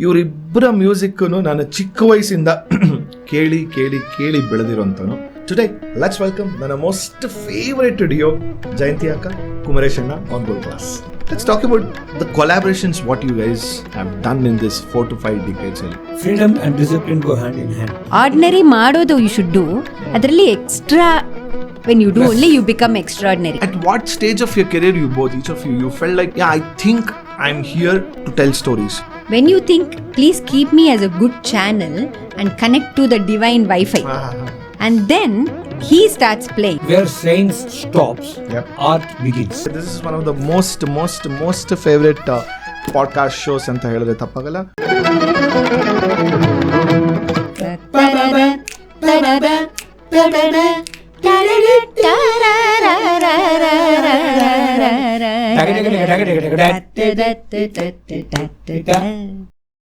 ಇವರಿಬ್ಬರ ಮ್ಯೂಸಿಕ್ಕನ್ನು ನಾನು ಚಿಕ್ಕ ವಯಸ್ಸಿಂದ ಕೇಳಿ ಕೇಳಿ ಕೇಳಿ ಬೆಳೆದಿರೋಂಥನು. ಟುಡೇ ಲೆಟ್ಸ್ ವೆಲ್ಕಮ್ ನನ್ನ ಮೋಸ್ಟ್ ಫೇವರೇಟ್ ಡಿಯೋ ಜಯಂತಿ ಅಕ್ಕ, ಕುಮರೇಶ್ ಅಣ್ಣ on gold class. Let's talk about the collaborations what you guys have done in this 4 to 5 decades. Freedom and discipline go hand in hand. Ordinary ಮಾಡೋದು you should do. ಅದರಲ್ಲಿ extra when you do only you become extraordinary. At what stage of your career you both, each of you felt like, yeah, I think I'm here to tell stories? When you think, please keep me as a good channel and connect to the divine Wi-Fi. And then he starts playing. Where science stops, Yep. art begins. This is one of the most favorite podcast shows ಅಂತ ಹೇಳಿದ್ರೆ ತಪ್ಪಾಗಲ್ಲ. Da da da da da da da da.